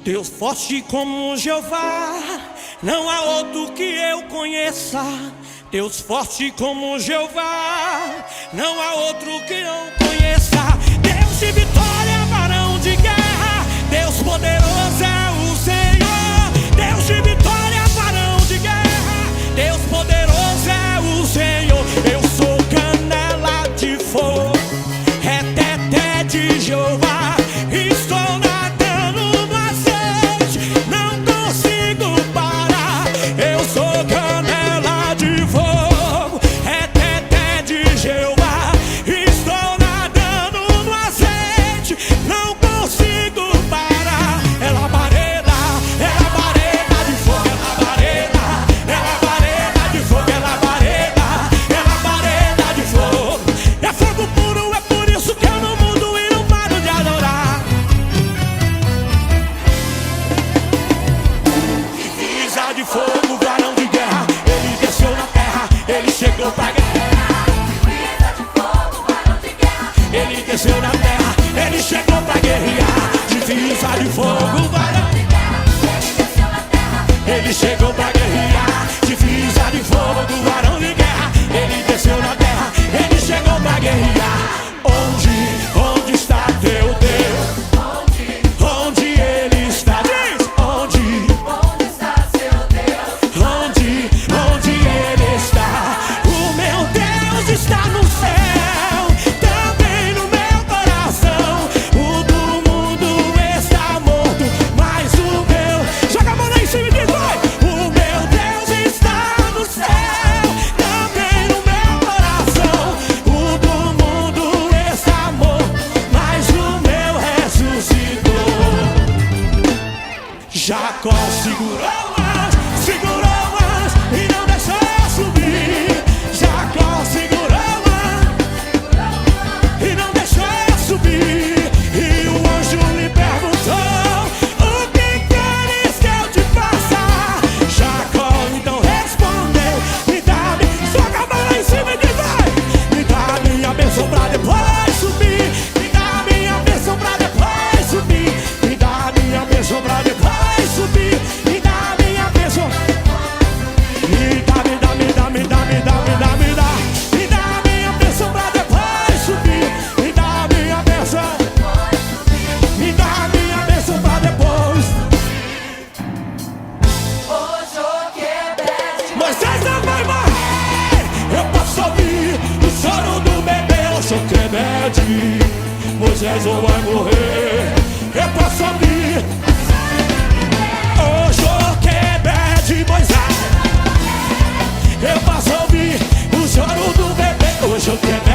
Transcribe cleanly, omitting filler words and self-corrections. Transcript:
Deus forte como Jeová, não há outro que eu conheça. Deus forte como Jeová, não há outro que eu conheça. Deus de vitória, varão de guerra, Deus poderoso é o Senhor. Deus de vitória, varão de guerra, Deus poderoso é o Senhor. Eu sou canela de fogo, reteté de Jeová. Estou nadando no azeite, não consigo parar. Eu sou canela de fogo, reteté de Jeová. Estou nadando no azeite, não consigo parar. É labareda de fogo, é labareda de fogo, é labareda de fogo. É fogo puro, é por isso que eu não mudo e não paro de adorar. Divisa de fogo, varão de guerra, ele desceu na terra, ele chegou pra guerra. Divisa de fogo, varão de guerra, Ele desceu na terra, ele chegou pra guerrear. Divisa de fogo, varão de guerra, ele desceu na terra, ele chegou pra guerrear. Divisa de fogo, varão de guerra, ele desceu na terra, ele chegou pra guerrear. Onde está teu Deus? Onde ele está? Diz! onde está seu Deus? Onde ele está? O meu Deus está no céu, também no meu coração. O do mundo está morto, mas o meu... Joga a mão lá em cima e diz, vai! O meu Deus está no céu, também no meu coração. O do mundo está morto, mas o meu ressuscitou. Jacó segurou as e não deixou eu subir. Jacó segurou as e não deixou eu subir. E o anjo lhe perguntou: o que queres que eu te faça? Jacó então respondeu: me dá, joga a mão lá em cima e diz, vai! Me dá minha bênção pra depois subir. Me dá minha bênção pra depois subir. Me dá minha bênção pra depois subir. Me dá minha bênção. Me dá minha bênção pra depois subir. Me dá minha bênção. Me dá minha bênção pra depois. Moisés não vai morrer. Eu posso ouvir o choro do bebê. Hoje eu quebede. Moisés não vai morrer. Eu posso ouvir. Hoje eu quebede, Moisés. Eu posso ouvir o choro do bebê. Hoje eu quebede.